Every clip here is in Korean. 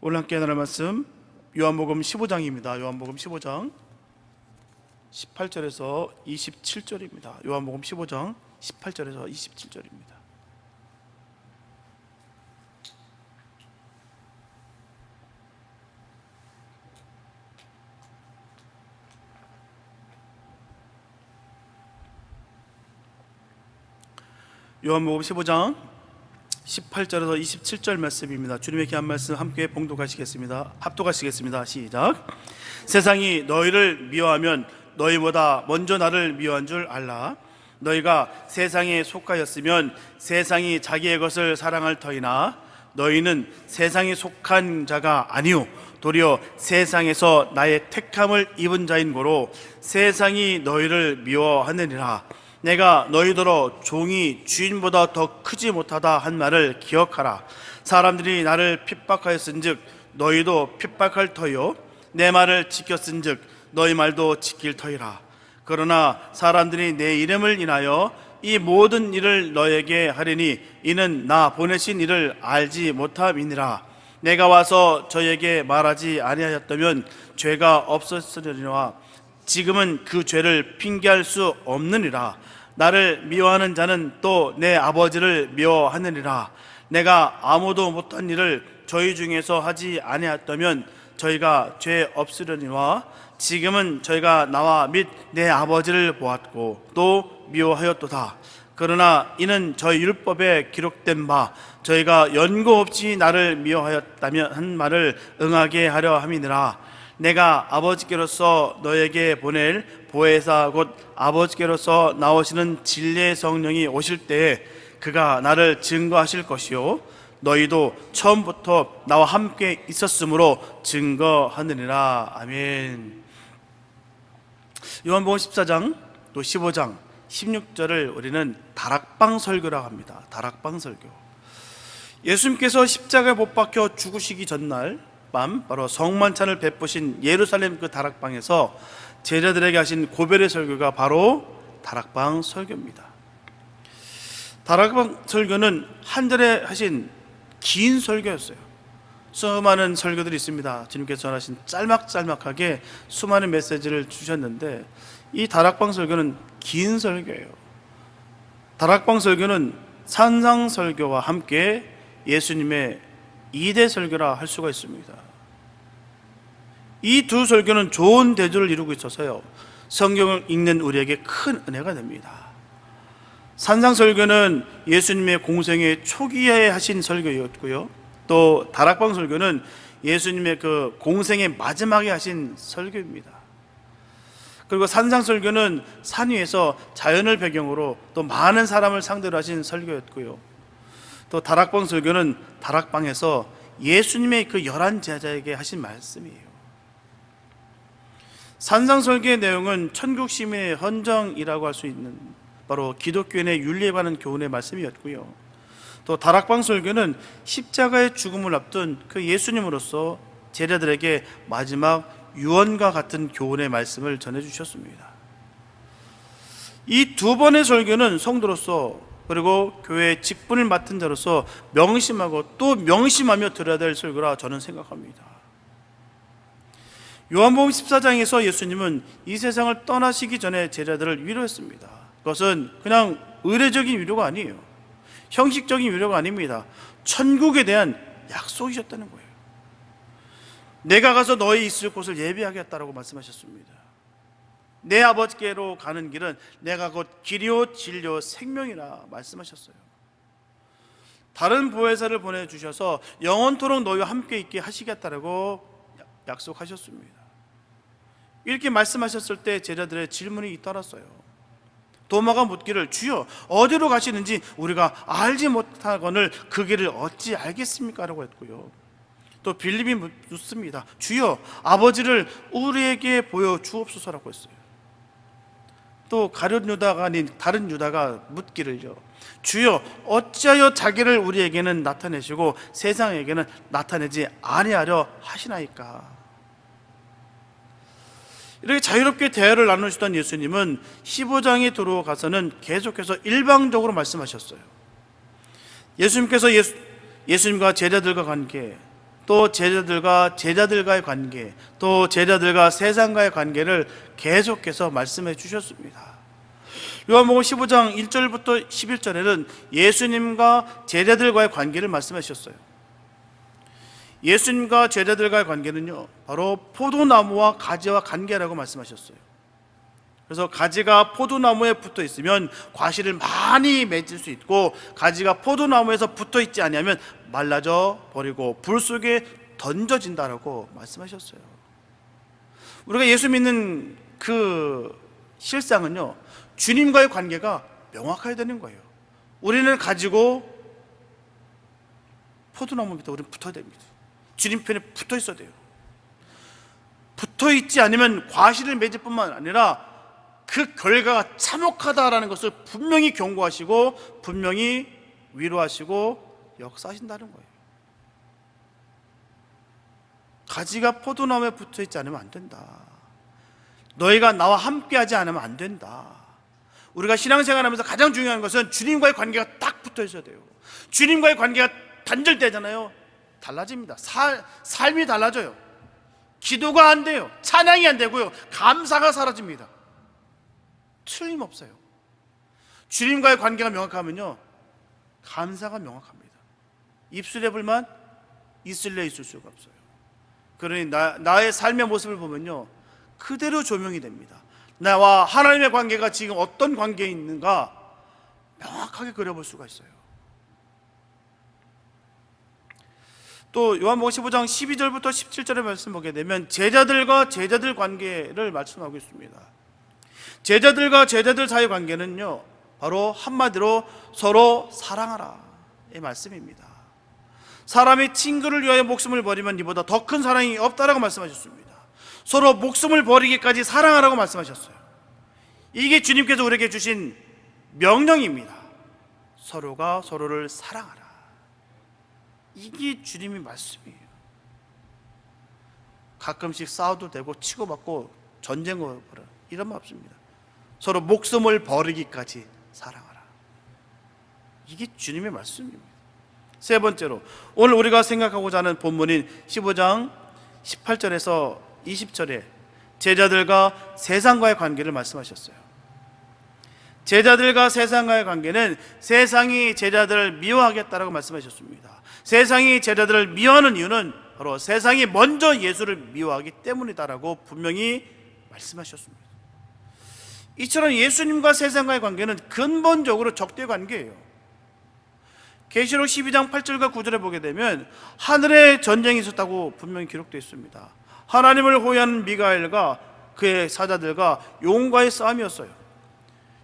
오늘 함께 나눌 말씀 요한복음 15장입니다. 요한복음 15장 18절에서 27절입니다. 요한복음 15장 18절에서 27절입니다. 요한복음 15장 18절에서 27절 말씀입니다. 주님의 귀한 말씀 함께 봉독하시겠습니다. 합독하시겠습니다. 시작. 세상이 너희를 미워하면 너희보다 먼저 나를 미워한 줄 알라. 너희가 세상에 속하였으면 세상이 자기의 것을 사랑할 터이나 너희는 세상에 속한 자가 아니요 도리어 세상에서 나의 택함을 입은 자인 고로 세상이 너희를 미워하느니라. 내가 너희더러 종이 주인보다 더 크지 못하다 한 말을 기억하라. 사람들이 나를 핍박하였은즉 너희도 핍박할 터요 내 말을 지켰은즉 너희 말도 지킬 터이라. 그러나 사람들이 내 이름을 인하여 이 모든 일을 너에게 하리니 이는 나 보내신 이를 알지 못함이니라. 내가 와서 저에게 말하지 아니하였다면 죄가 없었으려니와 지금은 그 죄를 핑계할 수 없느니라. 나를 미워하는 자는 또 내 아버지를 미워하느니라. 내가 아무도 못한 일을 저희 중에서 하지 아니하였다면 저희가 죄 없으려니와 지금은 저희가 나와 및 내 아버지를 보았고 또 미워하였도다. 그러나 이는 저희 율법에 기록된 바 저희가 연고 없이 나를 미워하였다면 한 말을 응하게 하려 함이니라. 내가 아버지께로서 너에게 보낼 보혜사 곧 아버지께로서 나오시는 진리의 성령이 오실 때에 그가 나를 증거하실 것이요 너희도 처음부터 나와 함께 있었으므로 증거하느니라. 아멘. 요한복음 14장 또 15장 16절을 우리는 다락방 설교라고 합니다. 다락방 설교. 예수님께서 십자가에 못 박혀 죽으시기 전날 밤 바로 성만찬을 베푸신 예루살렘 그 다락방에서 제자들에게 하신 고별의 설교가 바로 다락방 설교입니다. 다락방 설교는 한 절에 하신 긴 설교였어요. 수많은 설교들이 있습니다. 주님께서 전하신 짤막짤막하게 수많은 메시지를 주셨는데 이 다락방 설교는 긴 설교예요. 다락방 설교는 산상 설교와 함께 예수님의 2대 설교라 할 수가 있습니다. 이 두 설교는 좋은 대조를 이루고 있어서요 성경을 읽는 우리에게 큰 은혜가 됩니다. 산상 설교는 예수님의 공생의 초기에 하신 설교였고요, 또 다락방 설교는 예수님의 그 공생의 마지막에 하신 설교입니다. 그리고 산상 설교는 산 위에서 자연을 배경으로 또 많은 사람을 상대로 하신 설교였고요, 또 다락방 설교는 다락방에서 예수님의 그 11 제자에게 하신 말씀이에요. 산상 설교의 내용은 천국 시민의 헌정이라고 할 수 있는 바로 기독교인의 윤리에 관한 교훈의 말씀이었고요, 또 다락방 설교는 십자가의 죽음을 앞둔 그 예수님으로서 제자들에게 마지막 유언과 같은 교훈의 말씀을 전해주셨습니다. 이 두 번의 설교는 성도로서 그리고 교회의 직분을 맡은 자로서 명심하고 또 명심하며 들어야 될 설교라 저는 생각합니다. 요한복음 14장에서 예수님은 이 세상을 떠나시기 전에 제자들을 위로했습니다. 그것은 그냥 의례적인 위로가 아니에요. 형식적인 위로가 아닙니다. 천국에 대한 약속이셨다는 거예요. 내가 가서 너희 있을 곳을 예비하겠다라고 말씀하셨습니다. 내 아버지께로 가는 길은 내가 곧 길이요 진리요 생명이라 말씀하셨어요. 다른 보혜사를 보내주셔서 영원토록 너희와 함께 있게 하시겠다라고 약속하셨습니다. 이렇게 말씀하셨을 때 제자들의 질문이 잇따랐어요. 도마가 묻기를 주여 어디로 가시는지 우리가 알지 못하거늘 그 길을 어찌 알겠습니까? 라고 했고요, 또 빌립이 묻습니다. 주여 아버지를 우리에게 보여주옵소서라고 했어요. 또 가룟 유다가 아닌 다른 유다가 묻기를요, 주여 어찌하여 자기를 우리에게는 나타내시고 세상에게는 나타내지 아니하려 하시나이까? 이렇게 자유롭게 대화를 나누시던 예수님은 15장에 들어가서는 계속해서 일방적으로 말씀하셨어요. 예수님께서 예수님과 제자들과 관계, 또 제자들과의 관계, 또 제자들과 세상과의 관계를 계속해서 말씀해 주셨습니다. 요한복음 15장 1절부터 11절에는 예수님과 제자들과의 관계를 말씀해 주셨어요. 예수님과 제자들과의 관계는요, 바로 포도나무와 가지와 관계라고 말씀하셨어요. 그래서 가지가 포도나무에 붙어 있으면 과실을 많이 맺을 수 있고, 가지가 포도나무에서 붙어 있지 않으면 말라져 버리고 불 속에 던져진다라고 말씀하셨어요. 우리가 예수 믿는 그 실상은요, 주님과의 관계가 명확해야 되는 거예요. 우리는 가지고 포도나무 밑에 우리는 붙어야 됩니다. 주님 편에 붙어 있어야 돼요. 붙어 있지 않으면 과실을 맺을 뿐만 아니라 그 결과가 참혹하다라는 것을 분명히 경고하시고 분명히 위로하시고 역사하신다는 거예요. 가지가 포도나무에 붙어 있지 않으면 안 된다. 너희가 나와 함께하지 않으면 안 된다. 우리가 신앙생활하면서 가장 중요한 것은 주님과의 관계가 딱 붙어 있어야 돼요. 주님과의 관계가 단절되잖아요. 달라집니다. 삶이 달라져요. 기도가 안 돼요. 찬양이 안 되고요. 감사가 사라집니다. 틀림없어요. 주님과의 관계가 명확하면요, 감사가 명확합니다. 입술에 불만 있을래 있을 수가 없어요. 그러니 나의 삶의 모습을 보면요, 그대로 조명이 됩니다. 나와 하나님의 관계가 지금 어떤 관계에 있는가 명확하게 그려볼 수가 있어요. 또 요한복음 15장 12절부터 17절의 말씀 보게 되면 제자들과 제자들 관계를 말씀하고 있습니다. 제자들과 제자들 사이의 관계는요, 바로 한마디로 서로 사랑하라의 말씀입니다. 사람이 친구를 위하여 목숨을 버리면 이보다 더 큰 사랑이 없다라고 말씀하셨습니다. 서로 목숨을 버리기까지 사랑하라고 말씀하셨어요. 이게 주님께서 우리에게 주신 명령입니다. 서로가 서로를 사랑하라. 이게 주님의 말씀이에요. 가끔씩 싸워도 되고 치고받고 전쟁을 벌여, 이런 말 없습니다. 서로 목숨을 버리기까지 사랑하라. 이게 주님의 말씀입니다. 세 번째로 오늘 우리가 생각하고자 하는 본문인 15장 18절에서 20절에 제자들과 세상과의 관계를 말씀하셨어요. 제자들과 세상과의 관계는 세상이 제자들을 미워하겠다라고 말씀하셨습니다. 세상이 제자들을 미워하는 이유는 바로 세상이 먼저 예수를 미워하기 때문이다라고 분명히 말씀하셨습니다. 이처럼 예수님과 세상과의 관계는 근본적으로 적대 관계예요. 계시록 12장 8절과 9절에 보게 되면 하늘에 전쟁이 있었다고 분명히 기록되어 있습니다. 하나님을 호위하는 미가엘과 그의 사자들과 용과의 싸움이었어요.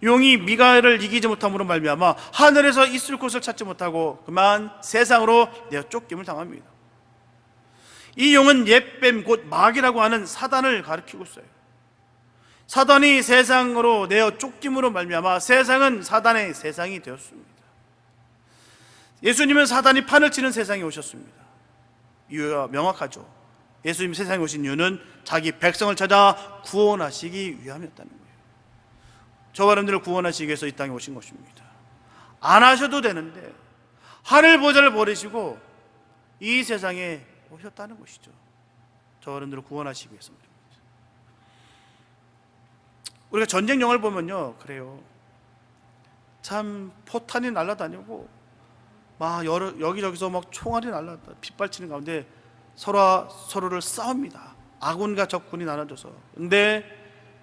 용이 미가엘을 이기지 못함으로 말미암아 하늘에서 있을 곳을 찾지 못하고 그만 세상으로 내어 쫓김을 당합니다. 이 용은 옛뱀 곧 마귀라고 하는 사단을 가리키고 있어요. 사단이 세상으로 내어 쫓김으로 말미암아 세상은 사단의 세상이 되었습니다. 예수님은 사단이 판을 치는 세상에 오셨습니다. 이유가 명확하죠. 예수님 세상에 오신 이유는 자기 백성을 찾아 구원하시기 위함이었다는 거예요. 저와 여러분들을 구원하시기 위해서 이 땅에 오신 것입니다. 안 하셔도 되는데 하늘 보좌를 버리시고 이 세상에 오셨다는 것이죠. 저와 여러분들을 구원하시기 위해서입니다. 우리가 전쟁 영화를 보면요, 그래요. 참 포탄이 날아다니고 막 여기저기서 막 총알이 날아다 빗발치는 가운데 서로를 싸웁니다. 아군과 적군이 나눠져서. 근데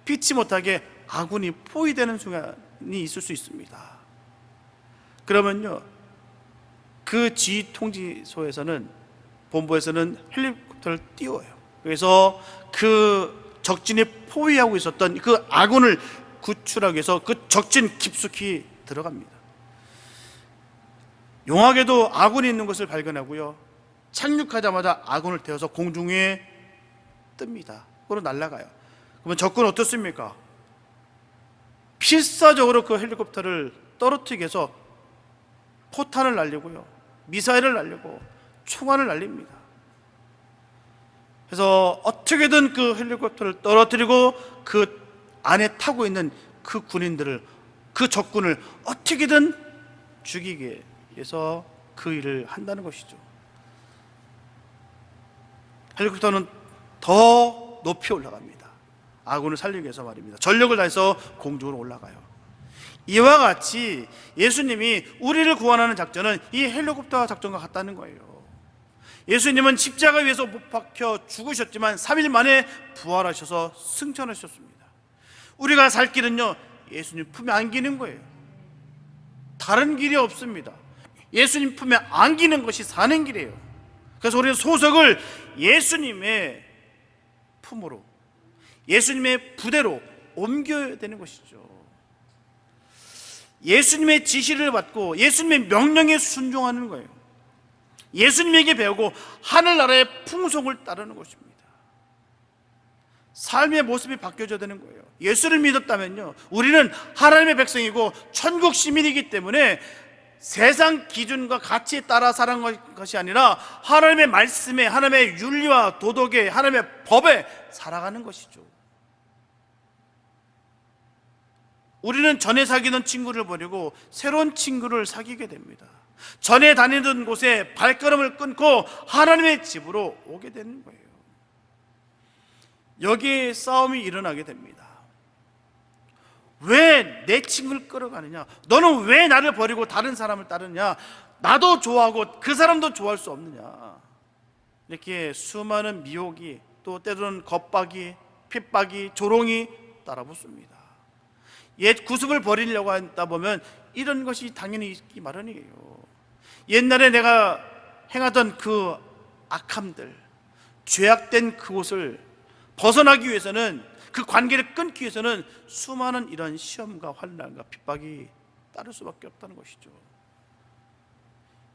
피치 못하게 아군이 포위되는 순간이 있을 수 있습니다. 그러면요, 그 지휘통지소에서는, 본부에서는 헬리콥터를 띄워요. 그래서 그 적진이 포위하고 있었던 그 아군을 구출하기 위해서 그 적진 깊숙이 들어갑니다. 용악에도 아군이 있는 것을 발견하고요, 착륙하자마자 아군을 태워서 공중에 뜹니다. 그로 날아가요. 그러면 적군은 어떻습니까? 필사적으로 그 헬리콥터를 떨어뜨리기 위해서 포탄을 날리고요, 미사일을 날리고 총알을 날립니다. 그래서 어떻게든 그 헬리콥터를 떨어뜨리고 그 안에 타고 있는 그 군인들을, 그 적군을 어떻게든 죽이기 위해서 그 일을 한다는 것이죠. 헬리콥터는 더 높이 올라갑니다. 아군을 살리기 위해서 말입니다. 전력을 다해서 공중으로 올라가요. 이와 같이 예수님이 우리를 구원하는 작전은 이 헬리콥터 작전과 같다는 거예요. 예수님은 십자가 위에서 못 박혀 죽으셨지만 3일 만에 부활하셔서 승천하셨습니다. 우리가 살 길은요, 예수님 품에 안기는 거예요. 다른 길이 없습니다. 예수님 품에 안기는 것이 사는 길이에요. 그래서 우리는 소속을 예수님의 품으로, 예수님의 부대로 옮겨야 되는 것이죠. 예수님의 지시를 받고 예수님의 명령에 순종하는 거예요. 예수님에게 배우고 하늘나라의 풍속을 따르는 것입니다. 삶의 모습이 바뀌어져야 되는 거예요. 예수를 믿었다면요, 우리는 하나님의 백성이고 천국 시민이기 때문에 세상 기준과 가치에 따라 살아가는 것이 아니라 하나님의 말씀에, 하나님의 윤리와 도덕에, 하나님의 법에 살아가는 것이죠. 우리는 전에 사귀던 친구를 버리고 새로운 친구를 사귀게 됩니다. 전에 다니던 곳에 발걸음을 끊고 하나님의 집으로 오게 되는 거예요. 여기에 싸움이 일어나게 됩니다. 왜 내 친구를 끌어가느냐? 너는 왜 나를 버리고 다른 사람을 따르냐? 나도 좋아하고 그 사람도 좋아할 수 없느냐? 이렇게 수많은 미혹이, 또 때로는 겁박이, 핍박이, 조롱이 따라붙습니다. 옛 구습을 버리려고 하다 보면 이런 것이 당연히 있기 마련이에요. 옛날에 내가 행하던 그 악함들, 죄악된 그곳을 벗어나기 위해서는, 그 관계를 끊기 위해서는 수많은 이런 시험과 환난과 핍박이 따를 수밖에 없다는 것이죠.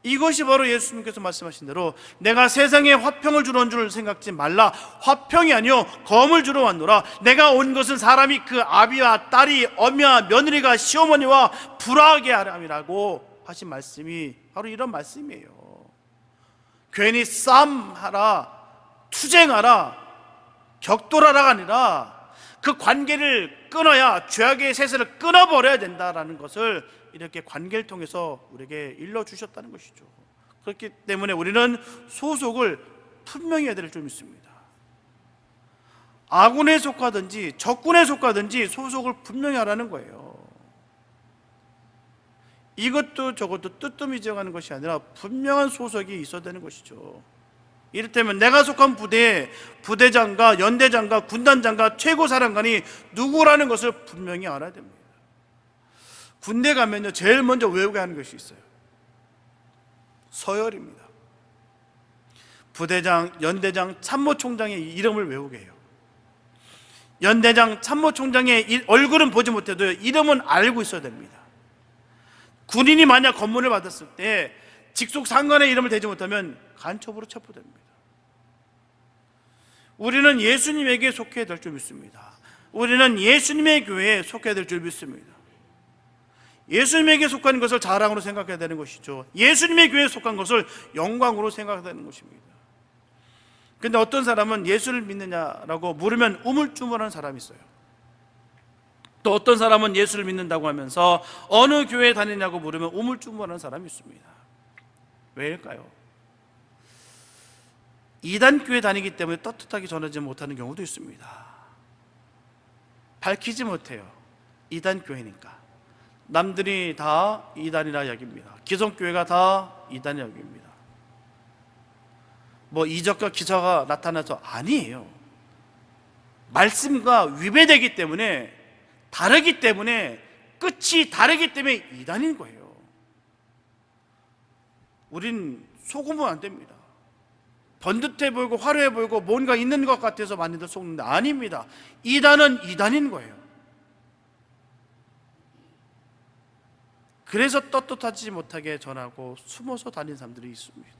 이것이 바로 예수님께서 말씀하신 대로 내가 세상에 화평을 주러 온 줄 생각지 말라. 화평이 아니요 검을 주러 왔노라. 내가 온 것은 사람이 그 아비와 딸이, 어미와 며느리가 시어머니와 불화하게 하람이라고 하신 말씀이 바로 이런 말씀이에요. 괜히 싸움하라, 투쟁하라, 격돌하라가 아니라 그 관계를 끊어야, 죄악의 세세를 끊어버려야 된다라는 것을 이렇게 관계를 통해서 우리에게 일러주셨다는 것이죠. 그렇기 때문에 우리는 소속을 분명히 해야 될 줄 믿습니다. 아군에 속하든지 적군에 속하든지 소속을 분명히 하라는 거예요. 이것도 저것도 뜨뜨미져가는 것이 아니라 분명한 소속이 있어야 되는 것이죠. 이를테면 내가 속한 부대에 부대장과 연대장과 군단장과 최고사령관이 누구라는 것을 분명히 알아야 됩니다. 군대 가면요, 제일 먼저 외우게 하는 것이 있어요. 서열입니다. 부대장, 연대장, 참모총장의 이름을 외우게 해요. 연대장, 참모총장의 얼굴은 보지 못해도 이름은 알고 있어야 됩니다. 군인이 만약 검문을 받았을 때 직속 상관의 이름을 대지 못하면 간첩으로 체포됩니다. 우리는 예수님에게 속해야 될 줄 믿습니다. 우리는 예수님의 교회에 속해야 될 줄 믿습니다. 예수님에게 속한 것을 자랑으로 생각해야 되는 것이죠. 예수님의 교회에 속한 것을 영광으로 생각해야 되는 것입니다. 그런데 어떤 사람은 예수를 믿느냐라고 물으면 우물쭈물하는 사람이 있어요. 또 어떤 사람은 예수를 믿는다고 하면서 어느 교회에 다니냐고 물으면 우물쭈물하는 사람이 있습니다. 왜일까요? 이단 교회 다니기 때문에 떳떳하게 전하지 못하는 경우도 있습니다. 밝히지 못해요. 이단 교회니까. 남들이 다 이단이라 여깁니다. 기성교회가 다 이단이라 여깁니다. 뭐 이적과 기사가 나타나서 아니에요. 말씀과 위배되기 때문에, 다르기 때문에, 끝이 다르기 때문에 이단인 거예요. 우린 속으면 안 됩니다. 번듯해 보이고 화려해 보이고 뭔가 있는 것 같아서 많이들 속는데 아닙니다. 이단은 이단인 거예요. 그래서 떳떳하지 못하게 전하고 숨어서 다니는 사람들이 있습니다.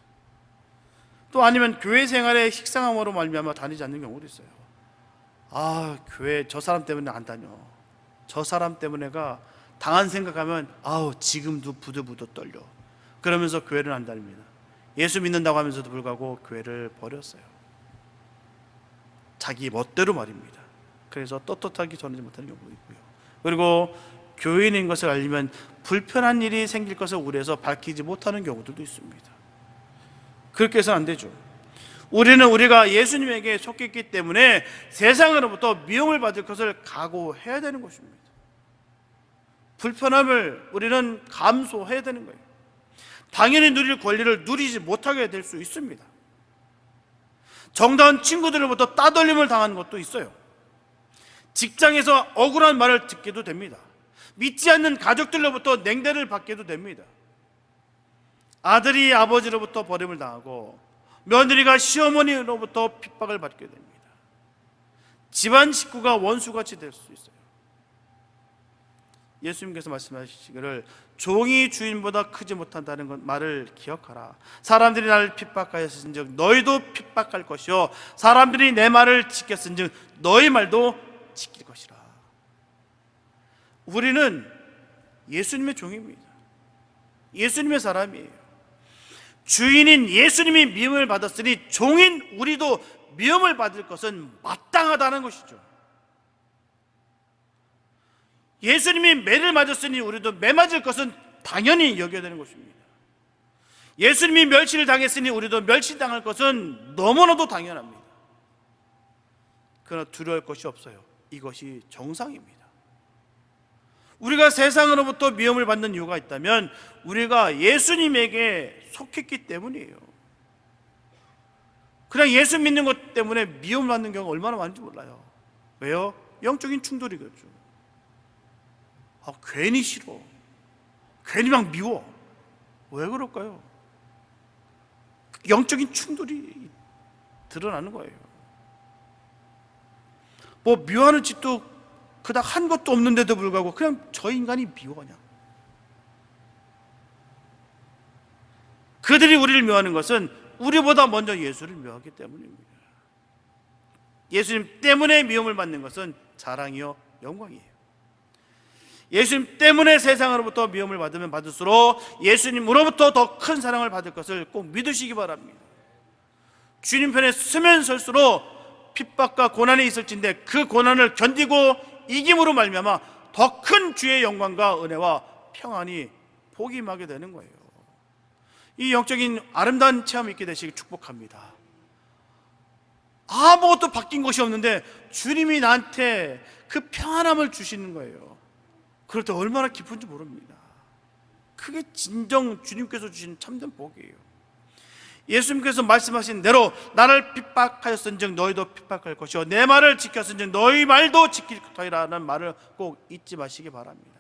또 아니면 교회 생활에 식상함으로 말미암아 다니지 않는 경우도 있어요. 아, 교회 저 사람 때문에 안 다녀. 저 사람 때문에가 당한 생각하면 아우 지금도 부들부들 떨려. 그러면서 교회를 안 다닙니다. 예수 믿는다고 하면서도 불구하고 교회를 버렸어요. 자기 멋대로 말입니다. 그래서 떳떳하게 전하지 못하는 경우도 있고요. 그리고 교인인 것을 알리면 불편한 일이 생길 것을 우려해서 밝히지 못하는 경우들도 있습니다. 그렇게 해서는 안 되죠. 우리는 우리가 예수님에게 속했기 때문에 세상으로부터 미움을 받을 것을 각오해야 되는 것입니다. 불편함을 우리는 감수해야 되는 거예요. 당연히 누릴 권리를 누리지 못하게 될 수 있습니다. 정다운 친구들로부터 따돌림을 당하는 것도 있어요. 직장에서 억울한 말을 듣게도 됩니다. 믿지 않는 가족들로부터 냉대를 받게도 됩니다. 아들이 아버지로부터 버림을 당하고 며느리가 시어머니로부터 핍박을 받게 됩니다. 집안 식구가 원수같이 될 수 있어요. 예수님께서 말씀하시기를 종이 주인보다 크지 못한다는 말을 기억하라. 사람들이 나를 핍박하였은즉 너희도 핍박할 것이요 사람들이 내 말을 지켰은즉 너희 말도 지킬 것이라. 우리는 예수님의 종입니다. 예수님의 사람이에요. 주인인 예수님이 미움을 받았으니 종인 우리도 미움을 받을 것은 마땅하다는 것이죠. 예수님이 매를 맞았으니 우리도 매 맞을 것은 당연히 여겨야 되는 것입니다. 예수님이 멸시를 당했으니 우리도 멸시당할 것은 너무나도 당연합니다. 그러나 두려울 것이 없어요. 이것이 정상입니다. 우리가 세상으로부터 미움을 받는 이유가 있다면 우리가 예수님에게 속했기 때문이에요. 그냥 예수 믿는 것 때문에 미움을 받는 경우가 얼마나 많은지 몰라요. 왜요? 영적인 충돌이겠죠. 괜히 싫어, 괜히 막 미워. 왜 그럴까요? 영적인 충돌이 드러나는 거예요. 뭐 미워하는 짓도 그닥 한 것도 없는데도 불구하고 그냥 저 인간이 미워. 그냥 그들이 우리를 미워하는 것은 우리보다 먼저 예수를 미워하기 때문입니다. 예수님 때문에 미움을 받는 것은 자랑이요 영광이에요. 예수님 때문에 세상으로부터 미움을 받으면 받을수록 예수님으로부터 더 큰 사랑을 받을 것을 꼭 믿으시기 바랍니다. 주님 편에 서면 설수록 핍박과 고난이 있을진데 그 고난을 견디고 이김으로 말미암아 더 큰 주의 영광과 은혜와 평안이 복이 임하게 되는 거예요. 이 영적인 아름다운 체험이 있게 되시길 축복합니다. 아무것도 바뀐 것이 없는데 주님이 나한테 그 평안함을 주시는 거예요. 그럴 때 얼마나 기쁜지 모릅니다. 그게 진정 주님께서 주신 참된 복이에요. 예수님께서 말씀하신 대로 나를 핍박하였은즉 너희도 핍박할 것이요 내 말을 지켰은즉 너희 말도 지킬 터이라는 말을 꼭 잊지 마시기 바랍니다.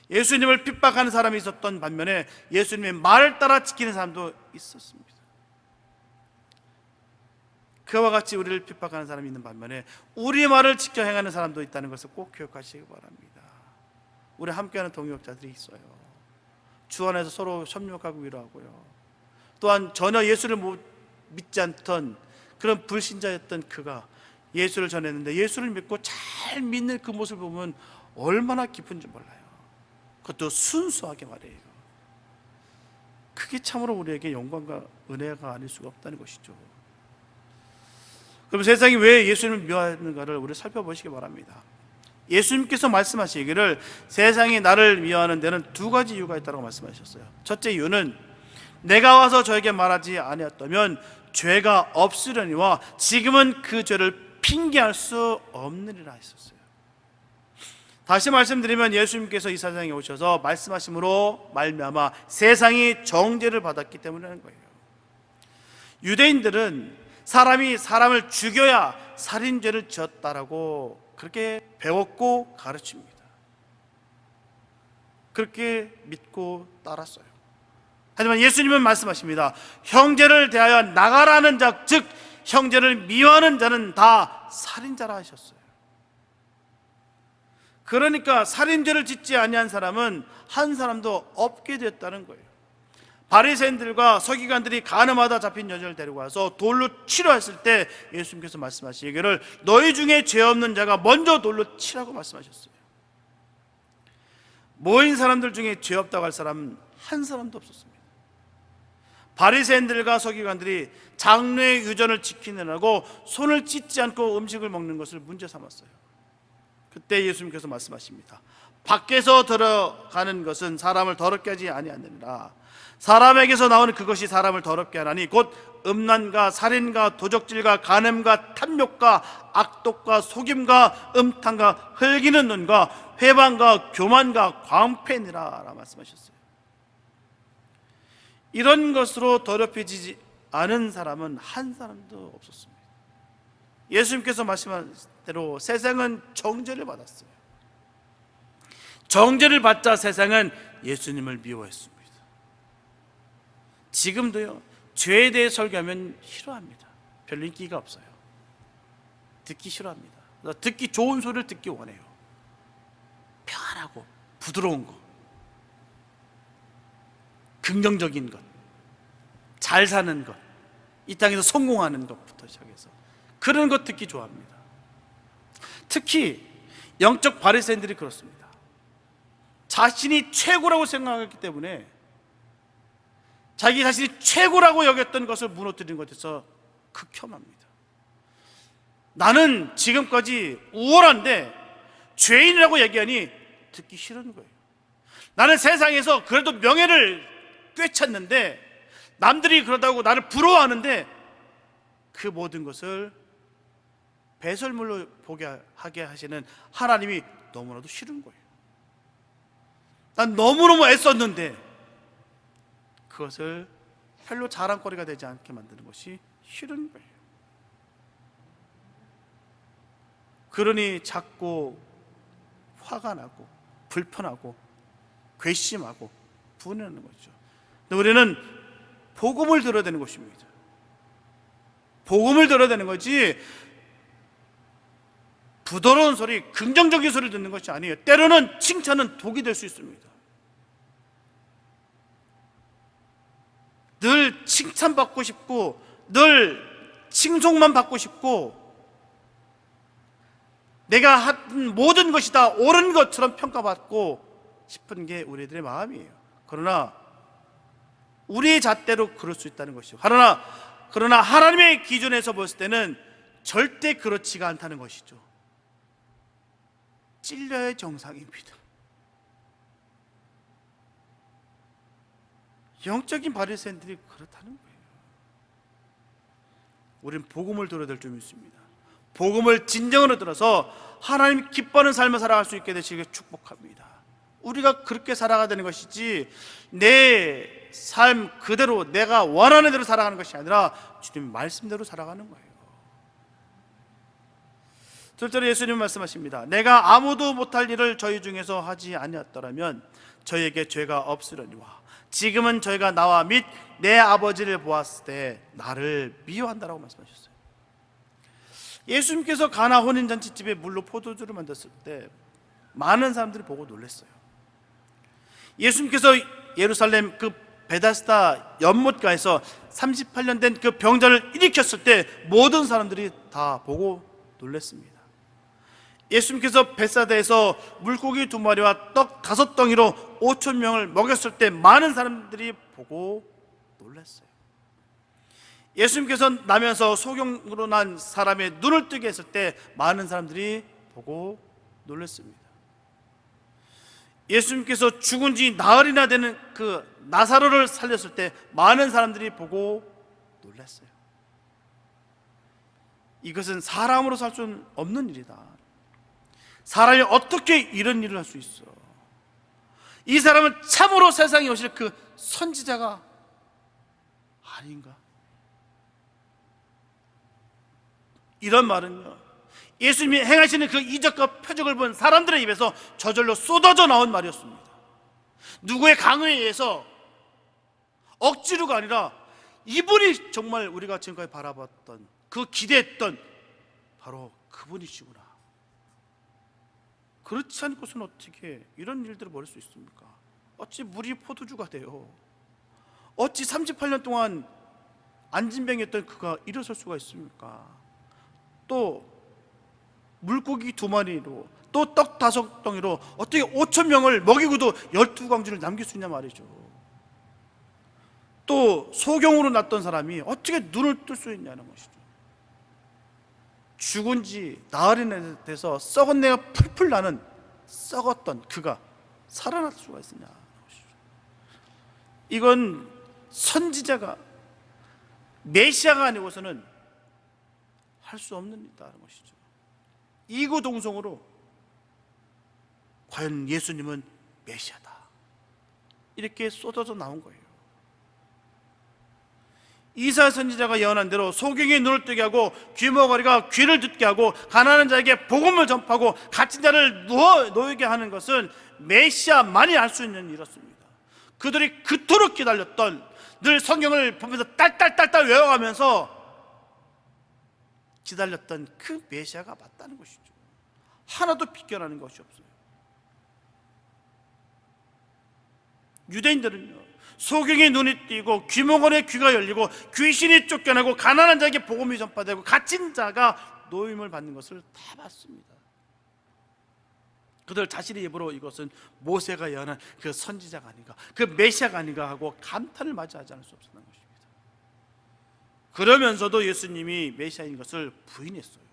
예수님을 핍박하는 사람이 있었던 반면에 예수님의 말을 따라 지키는 사람도 있었습니다. 그와 같이 우리를 핍박하는 사람이 있는 반면에 우리 말을 지켜 행하는 사람도 있다는 것을 꼭 기억하시기 바랍니다. 우리 함께하는 동역자들이 있어요. 주 안에서 서로 협력하고 위로하고요. 또한 전혀 예수를 믿지 않던 그런 불신자였던 그가 예수를 전했는데 예수를 믿고 잘 믿는 그 모습을 보면 얼마나 기쁜지 몰라요. 그것도 순수하게 말이에요. 그게 참으로 우리에게 영광과 은혜가 아닐 수가 없다는 것이죠. 그럼 세상이 왜 예수님을 미워하는가를 우리 살펴보시기 바랍니다. 예수님께서 말씀하시기를 세상이 나를 미워하는 데는 두 가지 이유가 있다고 말씀하셨어요. 첫째 이유는 내가 와서 저에게 말하지 아니었다면 죄가 없으려니와 지금은 그 죄를 핑계할 수 없느니라 했었어요. 다시 말씀드리면 예수님께서 이 세상에 오셔서 말씀하심으로 말미암아 세상이 정죄를 받았기 때문이라는 거예요. 유대인들은 사람이 사람을 죽여야 살인죄를 지었다라고 그렇게 배웠고 가르칩니다. 그렇게 믿고 따랐어요. 하지만 예수님은 말씀하십니다. 형제를 대하여 나가라는 자, 즉 형제를 미워하는 자는 다 살인자라 하셨어요. 그러니까 살인죄를 짓지 아니한 사람은 한 사람도 없게 됐다는 거예요. 바리새인들과 서기관들이 간음하다 잡힌 여자를 데리고 와서 돌로 치려 했을 때 예수님께서 말씀하시기를 너희 중에 죄 없는 자가 먼저 돌로 치라고 말씀하셨어요. 모인 사람들 중에 죄 없다고 할 사람은 한 사람도 없었습니다. 바리새인들과 서기관들이 장로의 유전을 지키느라고 손을 씻지 않고 음식을 먹는 것을 문제 삼았어요. 그때 예수님께서 말씀하십니다. 밖에서 들어가는 것은 사람을 더럽게 하지 아니하느니라 사람에게서 나오는 그것이 사람을 더럽게 하나니 곧 음란과 살인과 도적질과 간음과 탐욕과 악독과 속임과 음탕과 흘기는 눈과 회방과 교만과 광패니라 라고 말씀하셨어요. 이런 것으로 더럽혀지지 않은 사람은 한 사람도 없었습니다. 예수님께서 말씀한 대로 세상은 정죄를 받았어요. 정죄를 받자 세상은 예수님을 미워했습니다. 지금도요, 죄에 대해 설교하면 싫어합니다. 별로 인기가 없어요. 듣기 싫어합니다. 듣기 좋은 소리를 듣기 원해요. 편하고 부드러운 것, 긍정적인 것, 잘 사는 것, 이 땅에서 성공하는 것부터 시작해서 그런 것 듣기 좋아합니다. 특히 영적 바리새인들이 그렇습니다. 자신이 최고라고 생각했기 때문에 자기 자신이 최고라고 여겼던 것을 무너뜨리는 것에서 극혐합니다. 나는 지금까지 우월한데 죄인이라고 얘기하니 듣기 싫은 거예요. 나는 세상에서 그래도 명예를 꿰찼는데 남들이 그러다고 나를 부러워하는데 그 모든 것을 배설물로 보게 하게 하시는 하나님이 너무나도 싫은 거예요. 난 너무너무 애썼는데 그것을 별로 자랑거리가 되지 않게 만드는 것이 싫은 거예요. 그러니 자꾸 화가 나고 불편하고 괘씸하고 분해하는 거죠. 근데 우리는 복음을 들어야 되는 것입니다. 복음을 들어야 되는 거지 부드러운 소리, 긍정적인 소리를 듣는 것이 아니에요. 때로는 칭찬은 독이 될 수 있습니다. 늘 칭찬받고 싶고 늘 칭송만 받고 싶고 내가 한 모든 것이 다 옳은 것처럼 평가받고 싶은 게 우리들의 마음이에요. 그러나 우리의 잣대로 그럴 수 있다는 것이죠. 그러나 하나님의 기준에서 봤을 때는 절대 그렇지가 않다는 것이죠. 찔려야 정상입니다. 영적인 바리새인들이 그렇다는 거예요. 우리는 복음을 들어야 될 줄 믿습니다. 복음을 진정으로 들어서 하나님 기뻐하는 삶을 살아갈 수 있게 되시길 축복합니다. 우리가 그렇게 살아가야 되는 것이지 내 삶 그대로 내가 원하는 대로 살아가는 것이 아니라 주님의 말씀대로 살아가는 거예요. 둘째로 예수님은 말씀하십니다. 내가 아무도 못할 일을 저희 중에서 하지 아니었더라면 저희에게 죄가 없으려니와 지금은 저희가 나와 및 내 아버지를 보았을 때 나를 미워한다라고 말씀하셨어요. 예수님께서 가나 혼인잔치집에 물로 포도주를 만들었을 때 많은 사람들이 보고 놀랐어요. 예수님께서 예루살렘 그 베다스다 연못가에서 38년 된 그 병자를 일으켰을 때 모든 사람들이 다 보고 놀랐습니다. 예수님께서 벳사다에서 물고기 2마리와 떡 5덩이로 5,000명을 먹였을 때 많은 사람들이 보고 놀랐어요. 예수님께서 나면서 소경으로 난 사람의 눈을 뜨게 했을 때 많은 사람들이 보고 놀랐습니다. 예수님께서 죽은 지 나흘이나 되는 그 나사로를 살렸을 때 많은 사람들이 보고 놀랐어요. 이것은 사람으로 살 수 없는 일이다. 사람이 어떻게 이런 일을 할 수 있어? 이 사람은 참으로 세상에 오실 그 선지자가 아닌가? 이런 말은요, 예수님이 행하시는 그 이적과 표적을 본 사람들의 입에서 저절로 쏟아져 나온 말이었습니다. 누구의 강요에 의해서 억지로가 아니라 이분이 정말 우리가 지금까지 바라봤던 그 기대했던 바로 그분이시구나. 그렇지 않고서는 어떻게 이런 일들을 벌일 수 있습니까? 어찌 물이 포도주가 돼요? 어찌 38년 동안 안진병이었던 그가 일어설 수가 있습니까? 또 물고기 2마리로 또 떡 5덩이로 어떻게 5,000명을 먹이고도 12광주를 남길 수 있냐 말이죠. 또 소경으로 났던 사람이 어떻게 눈을 뜰 수 있냐는 것이죠. 죽은 지 나흘이나 돼서 썩은 내가 풀풀 나는 썩었던 그가 살아날 수가 있느냐. 이건 선지자가 메시아가 아니고서는 할 수 없는 일이라는 것이죠. 이구동성으로 과연 예수님은 메시아다 이렇게 쏟아져 나온 거예요. 이사야 선지자가 예언한 대로 소경이 눈을 뜨게 하고 귀머거리가 귀를 듣게 하고 가난한 자에게 복음을 전파하고 갇힌 자를 놓이게 하는 것은 메시아만이 할 수 있는 일이었습니다. 그들이 그토록 기다렸던, 늘 성경을 보면서 딸딸딸딸 외워가면서 기다렸던 그 메시아가 맞다는 것이죠. 하나도 비껴나는 것이 없어요. 유대인들은요, 소경의 눈이 띄고 귀머거리의 귀가 열리고 귀신이 쫓겨나고 가난한 자에게 복음이 전파되고 갇힌 자가 노임을 받는 것을 다 봤습니다. 그들 자신의 입으로 이것은 모세가 예언한 그 선지자가 아닌가, 그 메시아가 아닌가 하고 감탄을 마주하지 않을 수 없었던 것입니다. 그러면서도 예수님이 메시아인 것을 부인했어요.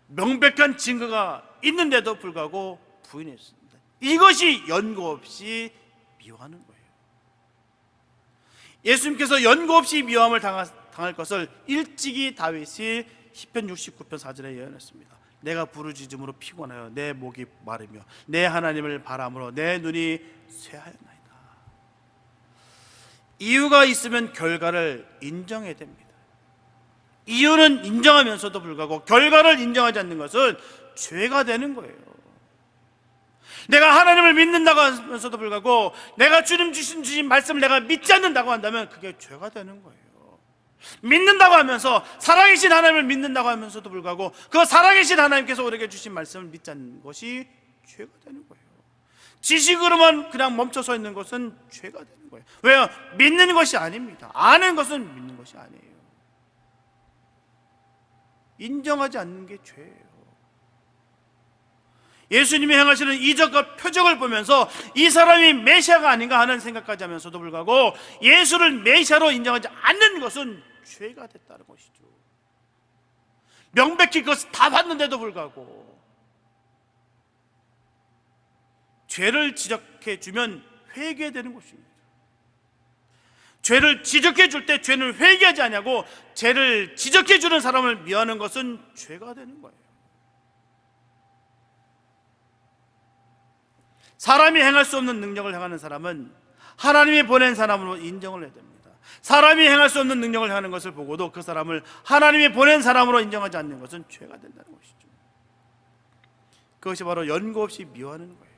명백한 증거가 있는데도 불구하고 부인했습니다. 이것이 연고 없이 미워하는 거예요. 예수님께서 연고 없이 미워함을 당할 것을 일찍이 다윗이 시편 69편 4절에 예언했습니다. 내가 부르짖음으로 피곤하여 내 목이 마르며 내 하나님을 바람으로 내 눈이 쇠하였나이다. 이유가 있으면 결과를 인정해야 됩니다. 이유는 인정하면서도 불구하고 결과를 인정하지 않는 것은 죄가 되는 거예요. 내가 하나님을 믿는다고 하면서도 불구하고 내가 주님 주신 말씀을 내가 믿지 않는다고 한다면 그게 죄가 되는 거예요. 믿는다고 하면서 살아계신 하나님을 믿는다고 하면서도 불구하고 그 살아계신 하나님께서 우리에게 주신 말씀을 믿지 않는 것이 죄가 되는 거예요. 지식으로만 그냥 멈춰서 있는 것은 죄가 되는 거예요. 왜요? 믿는 것이 아닙니다. 아는 것은 믿는 것이 아니에요. 인정하지 않는 게 죄예요. 예수님이 행하시는 이적과 표적을 보면서 이 사람이 메시아가 아닌가 하는 생각까지 하면서도 불구하고 예수를 메시아로 인정하지 않는 것은 죄가 됐다는 것이죠. 명백히 그것을 다 봤는데도 불구하고 죄를 지적해 주면 회개되는 것입니다. 죄를 지적해 줄 때 죄는 회개하지 않냐고 죄를 지적해 주는 사람을 미워하는 것은 죄가 되는 거예요. 사람이 행할 수 없는 능력을 행하는 사람은 하나님이 보낸 사람으로 인정을 해야 됩니다. 사람이 행할 수 없는 능력을 행하는 것을 보고도 그 사람을 하나님이 보낸 사람으로 인정하지 않는 것은 죄가 된다는 것이죠. 그것이 바로 연고 없이 미워하는 거예요.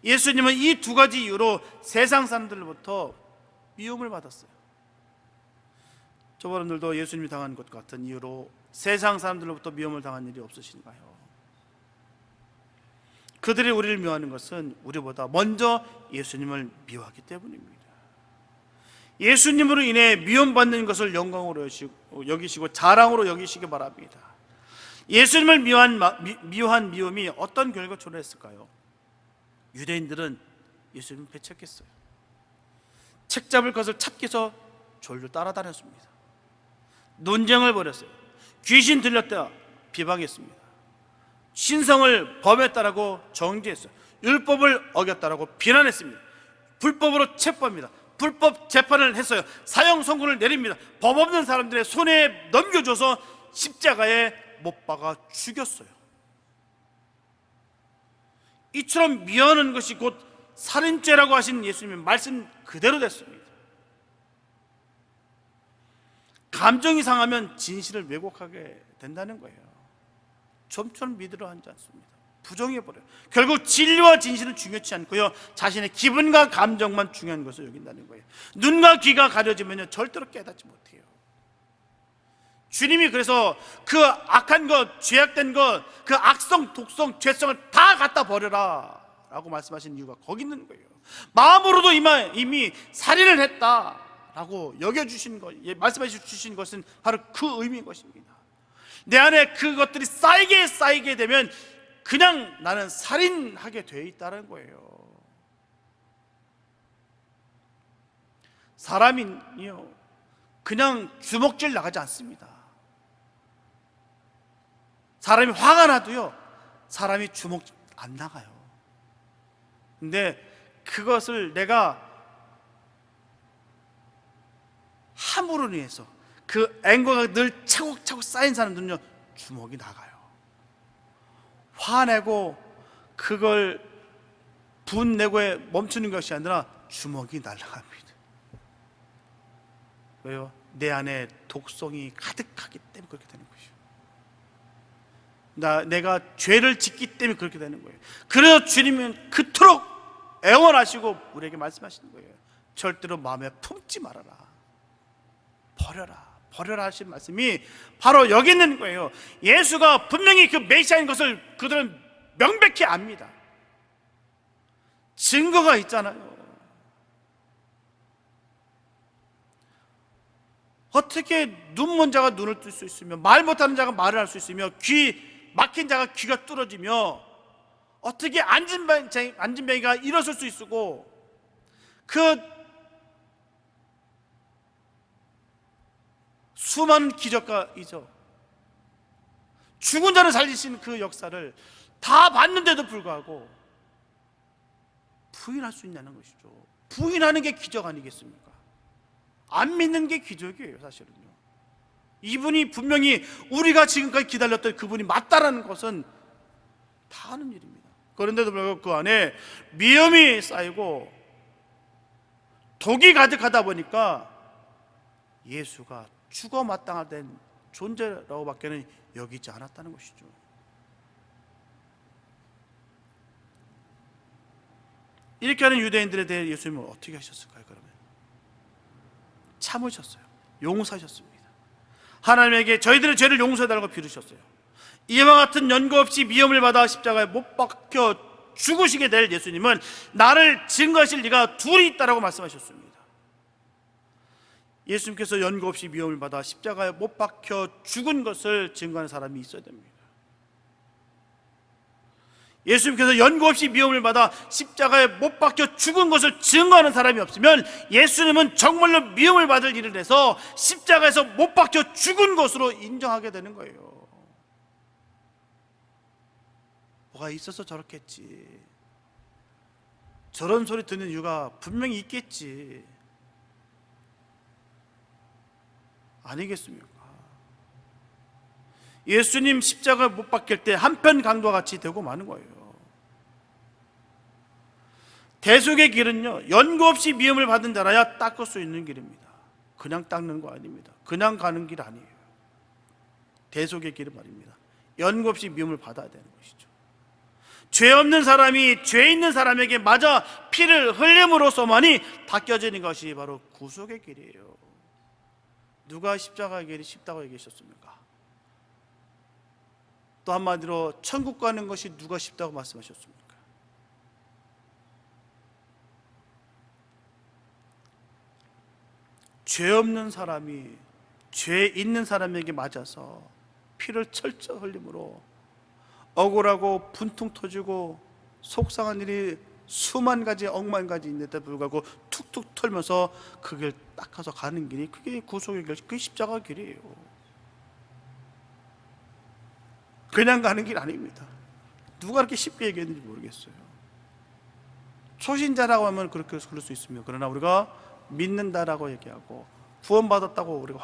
예수님은 이 두 가지 이유로 세상 사람들로부터 미움을 받았어요. 저분들도 예수님이 당한 것 같은 이유로 세상 사람들로부터 미움을 당한 일이 없으신가요? 그들이 우리를 미워하는 것은 우리보다 먼저 예수님을 미워하기 때문입니다. 예수님으로 인해 미움받는 것을 영광으로 여기시고 자랑으로 여기시기 바랍니다. 예수님을 미워한 미움이 어떤 결과를 초래했을까요? 유대인들은 예수님을 배척했어요. 책 잡을 것을 찾기서 졸졸 따라다녔습니다. 논쟁을 벌였어요. 귀신 들렸다 비방했습니다. 신성을 범했다라고 정죄했어요. 율법을 어겼다라고 비난했습니다. 불법으로 체포합니다. 불법 재판을 했어요. 사형 선고를 내립니다. 법 없는 사람들의 손에 넘겨줘서 십자가에 못 박아 죽였어요. 이처럼 미워하는 것이 곧 살인죄라고 하신 예수님의 말씀 그대로 됐습니다. 감정이 상하면 진실을 왜곡하게 된다는 거예요. 좀처럼 믿으려 하지 않습니다. 부정해버려요. 결국 진리와 진실은 중요치 않고요, 자신의 기분과 감정만 중요한 것을 여긴다는 거예요. 눈과 귀가 가려지면 절대로 깨닫지 못해요. 주님이 그래서 그 악한 것, 죄악된 것, 그 악성, 독성, 죄성을 다 갖다 버려라 라고 말씀하신 이유가 거기 있는 거예요. 마음으로도 이미 살인을 했다라고 여겨주신 것, 말씀해 주신 것은 바로 그 의미인 것입니다. 내 안에 그것들이 쌓이게 되면 그냥 나는 살인하게 돼 있다는 거예요. 사람이요, 그냥 주먹질 나가지 않습니다. 사람이 화가 나도요, 사람이 주먹 안 나가요. 근데 그것을 내가 참으로 인해서 그 앵거가 늘 차곡차곡 쌓인 사람들은요, 주먹이 나가요. 화내고 그걸 분내고 멈추는 것이 아니라 주먹이 날아갑니다. 왜요? 내 안에 독성이 가득하기 때문에 그렇게 되는 것이요. 내가 죄를 짓기 때문에 그렇게 되는 거예요. 그래서 주님은 그토록 애원하시고 우리에게 말씀하시는 거예요. 절대로 마음에 품지 말아라. 버려라 하신 말씀이 바로 여기 있는 거예요. 예수가 분명히 그 메시아인 것을 그들은 명백히 압니다. 증거가 있잖아요. 어떻게 눈먼 자가 눈을 뜰 수 있으며 말 못하는 자가 말을 할 수 있으며 귀 막힌 자가 귀가 뚫어지며 어떻게 앉은 병이가 일어설 수 있고 그 수많은 기적과이죠. 죽은 자를 살리신 그 역사를 다 봤는데도 불구하고 부인할 수 있냐는 것이죠. 부인하는 게 기적 아니겠습니까? 안 믿는 게 기적이에요, 사실은요. 이분이 분명히 우리가 지금까지 기다렸던 그분이 맞다라는 것은 다 아는 일입니다. 그런데도 불구하고 그 안에 미움이 쌓이고 독이 가득하다 보니까 예수가 죽어 마땅한 존재라고밖에는 여기지 않았다는 것이죠. 이렇게 하는 유대인들에 대해 예수님은 어떻게 하셨을까요? 그러면 참으셨어요. 용서하셨습니다. 하나님에게 저희들의 죄를 용서해달라고 비르셨어요. 이와 같은 연고 없이 미움을 받아 십자가에 못 박혀 죽으시게 될 예수님은 나를 증거하실 리가 둘이 있다라고 말씀하셨습니다. 예수님께서 연고 없이 미움을 받아 십자가에 못 박혀 죽은 것을 증거하는 사람이 있어야 됩니다. 예수님께서 연고 없이 미움을 받아 십자가에 못 박혀 죽은 것을 증거하는 사람이 없으면 예수님은 정말로 미움을 받을 일을 해서 십자가에서 못 박혀 죽은 것으로 인정하게 되는 거예요. 뭐가 있어서 저렇게 했지, 저런 소리 듣는 이유가 분명히 있겠지, 아니겠습니까? 예수님 십자가 못 박힐 때 한편 강도와 같이 되고 마는 거예요. 대속의 길은요, 연고 없이 미움을 받은 자라야 닦을 수 있는 길입니다. 그냥 닦는 거 아닙니다. 그냥 가는 길 아니에요. 대속의 길은 말입니다. 연고 없이 미움을 받아야 되는 것이죠. 죄 없는 사람이 죄 있는 사람에게 맞아 피를 흘림으로써만이 닦여지는 것이 바로 구속의 길이에요. 누가 십자가의 길이 쉽다고 얘기하셨습니까? 또 한마디로 천국 가는 것이 누가 쉽다고 말씀하셨습니까? 죄 없는 사람이 죄 있는 사람에게 맞아서 피를 철철 흘림으로 억울하고 분통 터지고 속상한 일이 수만 가지 억만 가지 있는데 불구하고 툭툭 털면서 그 길 닦아서 가는 길이, 그게 구속의 길, 그게 십자가 길이에요. 그냥 가는 길 아닙니다. 누가 그렇게 쉽게 얘기했는지 모르겠어요. 초신자라고 하면 그렇게 그럴 수 있으며, 그러나 우리가 믿는다라고 얘기하고 구원받았다고 우리가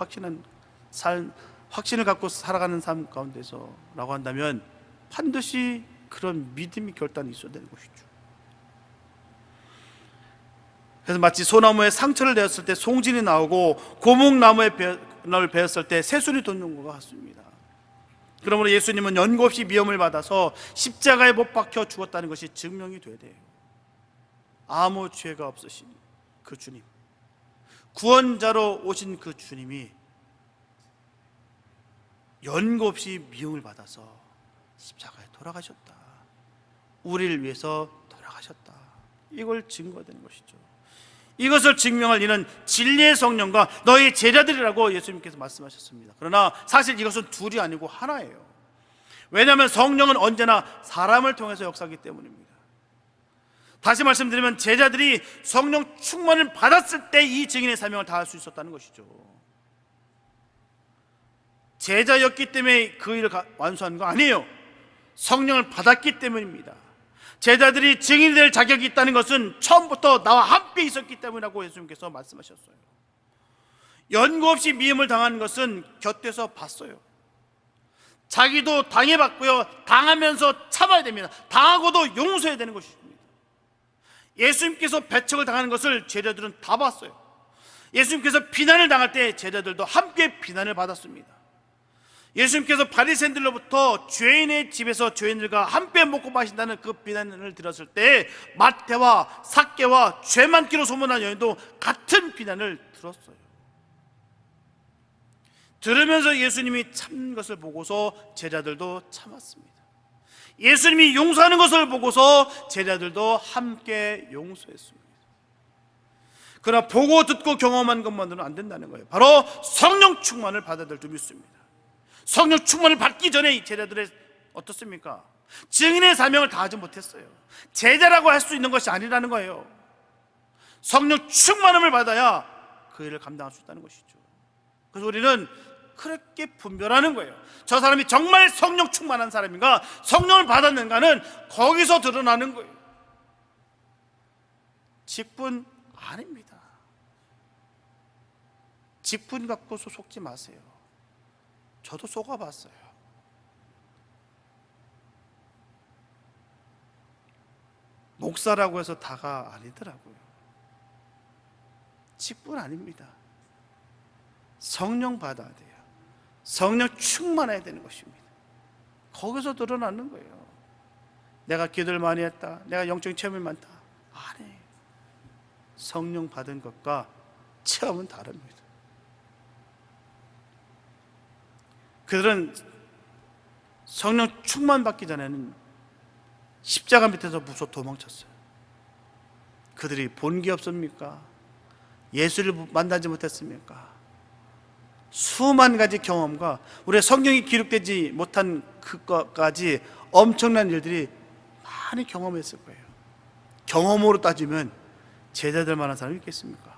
확신을 갖고 살아가는 삶 가운데서라고 한다면 반드시 그런 믿음이 결단이 있어야 되는 것이죠. 그래서 마치 소나무에 상처를 내었을 때 송진이 나오고 고목나무에 널 베었을 때 새순이 돋는 것과 같습니다. 그러므로 예수님은 연고 없이 미움을 받아서 십자가에 못 박혀 죽었다는 것이 증명이 돼야 돼요. 아무 죄가 없으신 그 주님, 구원자로 오신 그 주님이 연고 없이 미움을 받아서 십자가에 돌아가셨다, 우리를 위해서 돌아가셨다, 이걸 증거되는 것이죠. 이것을 증명할 이는 진리의 성령과 너희 제자들이라고 예수님께서 말씀하셨습니다. 그러나 사실 이것은 둘이 아니고 하나예요. 왜냐하면 성령은 언제나 사람을 통해서 역사하기 때문입니다. 다시 말씀드리면 제자들이 성령 충만을 받았을 때 이 증인의 사명을 다할 수 있었다는 것이죠. 제자였기 때문에 그 일을 완수한 거 아니에요. 성령을 받았기 때문입니다. 제자들이 증인이 될 자격이 있다는 것은 처음부터 나와 함께 있었기 때문이라고 예수님께서 말씀하셨어요. 연고 없이 미움을 당한 것은 곁에서 봤어요. 자기도 당해봤고요, 당하면서 참아야 됩니다. 당하고도 용서해야 되는 것입니다. 예수님께서 배척을 당하는 것을 제자들은 다 봤어요. 예수님께서 비난을 당할 때 제자들도 함께 비난을 받았습니다. 예수님께서 바리새인들로부터 죄인의 집에서 죄인들과 함께 먹고 마신다는 그 비난을 들었을 때 마태와 삭개와 죄 많기로 소문난 여인도 같은 비난을 들었어요. 들으면서 예수님이 참는 것을 보고서 제자들도 참았습니다. 예수님이 용서하는 것을 보고서 제자들도 함께 용서했습니다. 그러나 보고 듣고 경험한 것만으로는 안 된다는 거예요. 바로 성령 충만을 받아야 될 줄 믿습니다. 성령 충만을 받기 전에 이 제자들의 어떻습니까? 증인의 사명을 다하지 못했어요. 제자라고 할 수 있는 것이 아니라는 거예요. 성령 충만함을 받아야 그 일을 감당할 수 있다는 것이죠. 그래서 우리는 그렇게 분별하는 거예요. 저 사람이 정말 성령 충만한 사람인가, 성령을 받았는가는 거기서 드러나는 거예요. 직분 아닙니다. 직분 갖고 속지 마세요. 저도 속아봤어요. 목사라고 해서 다가 아니더라고요. 직분 아닙니다. 성령 받아야 돼요. 성령 충만해야 되는 것입니다. 거기서 드러나는 거예요. 내가 기도를 많이 했다, 내가 영적인 체험이 많다, 아니에요. 성령 받은 것과 체험은 다릅니다. 그들은 성령 충만 받기 전에는 십자가 밑에서 무서워 도망쳤어요. 그들이 본 게 없습니까? 예수를 만나지 못했습니까? 수만 가지 경험과 우리의 성경이 기록되지 못한 그것까지 엄청난 일들이 많이 경험했을 거예요. 경험으로 따지면 제자들 만한 사람이 있겠습니까?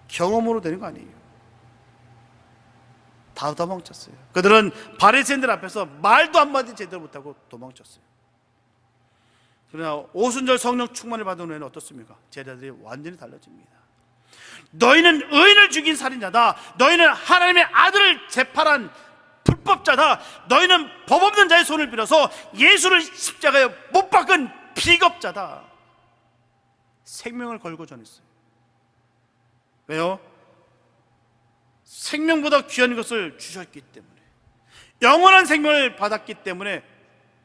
경험으로 되는 거 아니에요. 다 도망쳤어요. 그들은 바리새인들 앞에서 말도 한마디 제대로 못하고 도망쳤어요. 그러나 오순절 성령 충만을 받은 후에는 어떻습니까? 제자들이 완전히 달라집니다. 너희는 의인을 죽인 살인자다, 너희는 하나님의 아들을 재판한 불법자다, 너희는 법 없는 자의 손을 빌어서 예수를 십자가에 못 박은 비겁자다. 생명을 걸고 전했어요. 왜요? 생명보다 귀한 것을 주셨기 때문에, 영원한 생명을 받았기 때문에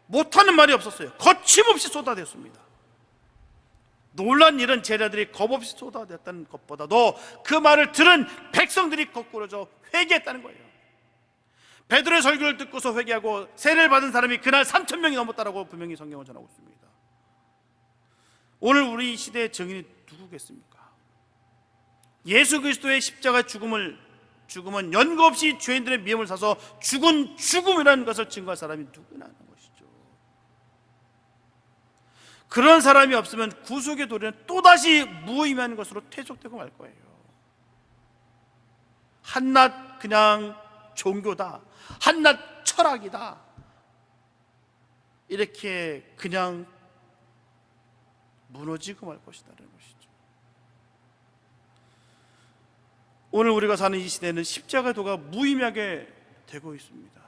못하는 말이 없었어요. 거침없이 쏟아냈습니다. 놀란 일은 제자들이 겁없이 쏟아냈다는 것보다도 그 말을 들은 백성들이 거꾸로져 회개했다는 거예요. 베드로의 설교를 듣고서 회개하고 세례를 받은 사람이 그날 3,000명이 넘었다라고 분명히 성경은 전하고 있습니다. 오늘 우리 시대의 증인이 누구겠습니까? 예수 그리스도의 십자가 죽음은 연고 없이 죄인들의 미움을 사서 죽은 죽음이라는 것을 증거할 사람이 누구나 하는 것이죠. 그런 사람이 없으면 구속의 도리는 또다시 무의미한 것으로 퇴적되고 말 거예요. 한낱 그냥 종교다, 한낱 철학이다, 이렇게 그냥 무너지고 말 것이다라는 것이죠. 오늘 우리가 사는 이 시대는 십자가의 도가 무의미하게 되고 있습니다.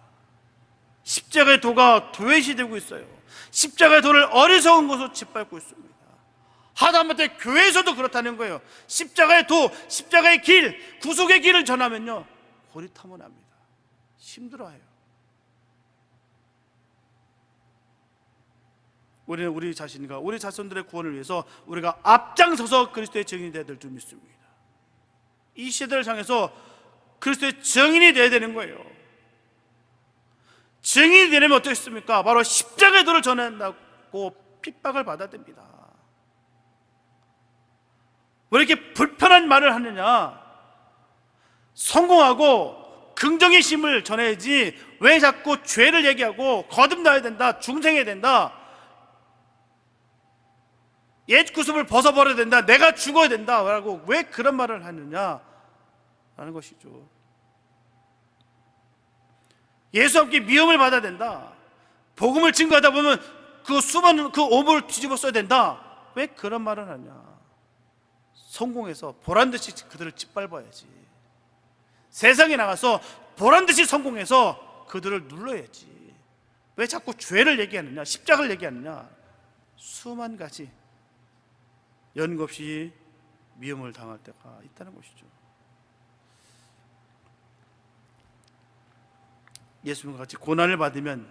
십자가의 도가 도외시되고 있어요. 십자가의 도를 어리석은 것으로 짓밟고 있습니다. 하다못해 교회에서도 그렇다는 거예요. 십자가의 도, 십자가의 길, 구속의 길을 전하면요 고리타분합니다. 힘들어요. 우리는 우리 자신과 우리 자손들의 구원을 위해서 우리가 앞장서서 그리스도의 증인이 되어야 될 줄 믿습니다. 이 시대를 향해서 그리스도의 증인이 되어야 되는 거예요. 증인이 되려면 어떻겠습니까? 바로 십자가의 도를 전한다고 핍박을 받아야 됩니다. 왜 이렇게 불편한 말을 하느냐? 성공하고 긍정의 심을 전해야지 왜 자꾸 죄를 얘기하고 거듭나야 된다, 중생해야 된다, 옛 구습을 벗어버려야 된다, 내가 죽어야 된다 라고 왜 그런 말을 하느냐라는 것이죠. 예수와 함께 미움을 받아야 된다, 복음을 증거하다 보면 그 수많은 그 오물을 뒤집어 써야 된다, 왜 그런 말을 하냐? 성공해서 보란듯이 그들을 짓밟아야지. 세상에 나가서 보란듯이 성공해서 그들을 눌러야지. 왜 자꾸 죄를 얘기하느냐, 십자가를 얘기하느냐. 수만 가지 연구 없이 미움을 당할 때가 있다는 것이죠. 예수님과 같이 고난을 받으면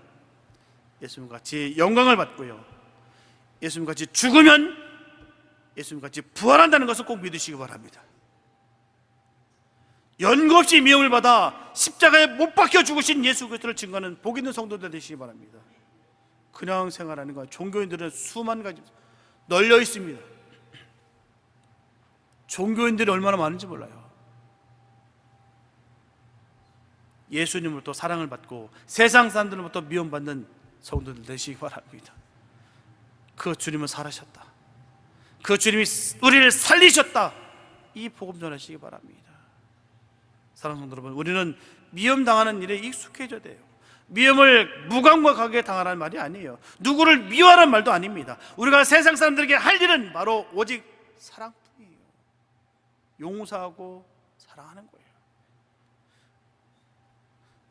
예수님과 같이 영광을 받고요, 예수님과 같이 죽으면 예수님과 같이 부활한다는 것을 꼭 믿으시기 바랍니다. 연구 없이 미움을 받아 십자가에 못 박혀 죽으신 예수 그리스도를 증거하는 복 있는 성도들 되시기 바랍니다. 그냥 생활하는 건 종교인들은 수만 가지 널려 있습니다. 종교인들이 얼마나 많은지 몰라요. 예수님으로부터 사랑을 받고 세상 사람들로부터 미움받는 성도들 되시기 바랍니다. 그 주님은 살아셨다, 그 주님이 우리를 살리셨다, 이 복음 전하시기 바랍니다. 사랑하는 성도 여러분, 우리는 미움당하는 일에 익숙해져야 돼요. 미움을 무감각하게 당하라는 말이 아니에요. 누구를 미워하라는 말도 아닙니다. 우리가 세상 사람들에게 할 일은 바로 오직 사랑뿐이에요. 용서하고 사랑하는 거예요.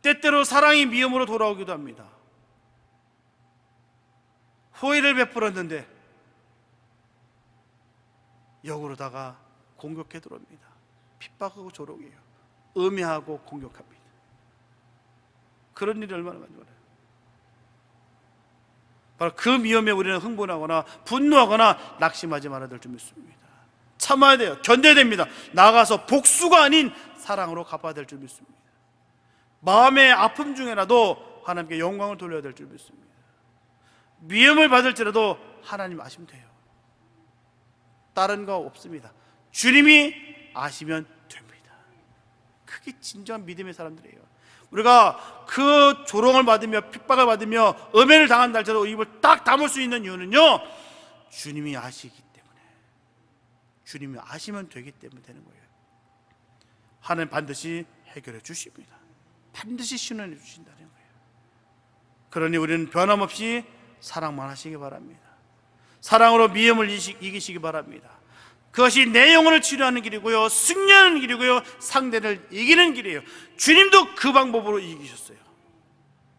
때때로 사랑이 미움으로 돌아오기도 합니다. 호의를 베풀었는데 역으로다가 공격해 들어옵니다. 핍박하고 조롱해요. 음해하고 공격합니다. 그런 일이 얼마나 많이 많아요. 바로 그 미움에 우리는 흥분하거나 분노하거나 낙심하지 말아야 될 줄 믿습니다. 참아야 돼요. 견뎌야 됩니다. 나가서 복수가 아닌 사랑으로 갚아야 될 줄 믿습니다. 마음의 아픔 중에라도 하나님께 영광을 돌려야 될 줄 믿습니다. 미움을 받을지라도 하나님 아시면 돼요. 다른 거 없습니다. 주님이 아시면 됩니다. 그게 진정한 믿음의 사람들이에요. 우리가 그 조롱을 받으며 핍박을 받으며 음해를 당한다 할지라도 입을 딱 다물 수 있는 이유는요, 주님이 아시기 때문에, 주님이 아시면 되기 때문에 되는 거예요. 하나님 반드시 해결해 주십니다. 반드시 신원해 주신다는 거예요. 그러니 우리는 변함없이 사랑만 하시기 바랍니다. 사랑으로 미움을 이기시기 바랍니다. 그것이 내 영혼을 치료하는 길이고요, 승리하는 길이고요, 상대를 이기는 길이에요. 주님도 그 방법으로 이기셨어요.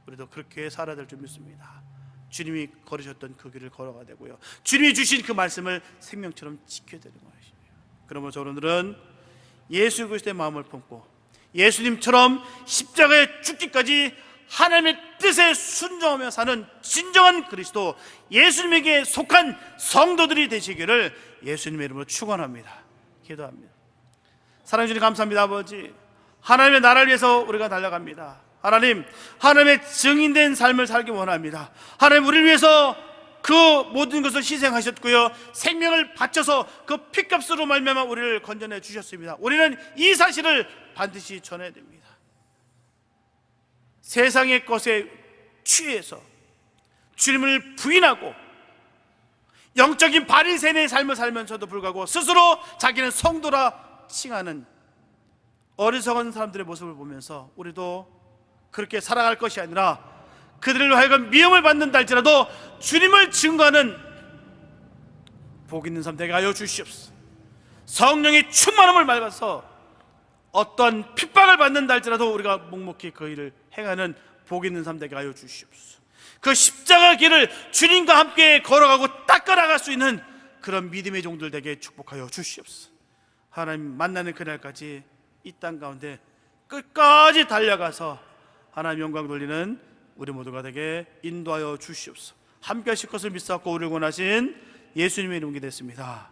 우리도 그렇게 살아야 될 줄 믿습니다. 주님이 걸으셨던 그 길을 걸어가야 되고요, 주님이 주신 그 말씀을 생명처럼 지켜야 되는 것이에요. 그러므로 저분들은 예수 그리스도의 마음을 품고 예수님처럼 십자가에 죽기까지 하나님의 뜻에 순종하며 사는 진정한 그리스도, 예수님에게 속한 성도들이 되시기를 예수님의 이름으로 축원합니다. 기도합니다. 사랑해 주님 감사합니다. 아버지, 하나님의 나라를 위해서 우리가 달려갑니다. 하나님, 하나님의 증인된 삶을 살기 원합니다. 하나님, 우리를 위해서 그 모든 것을 희생하셨고요, 생명을 바쳐서 그 피값으로 말미암아 우리를 건져내 주셨습니다. 우리는 이 사실을 반드시 전해야 됩니다. 세상의 것에 취해서 주님을 부인하고 영적인 바리새인의 삶을 살면서도 불구하고 스스로 자기는 성도라 칭하는 어리석은 사람들의 모습을 보면서 우리도 그렇게 살아갈 것이 아니라 그들로 하여금 미움을 받는다 할지라도 주님을 증거하는 복 있는 삶 되게 하여 주시옵소서. 성령의 충만함을 밟아서 어떤 핍박을 받는다 할지라도 우리가 묵묵히 그 일을 행하는 복 있는 삶 되게 하여 주시옵소서. 그 십자가 길을 주님과 함께 걸어가고 닦아나갈 수 있는 그런 믿음의 종들 되게 축복하여 주시옵소서. 하나님 만나는 그날까지 이 땅 가운데 끝까지 달려가서 하나님 영광 돌리는 우리 모두가 되게 인도하여 주시옵소서. 함께 하실 것을 믿사옵고 우리를 원하신 예수님의 이름이 됐습니다.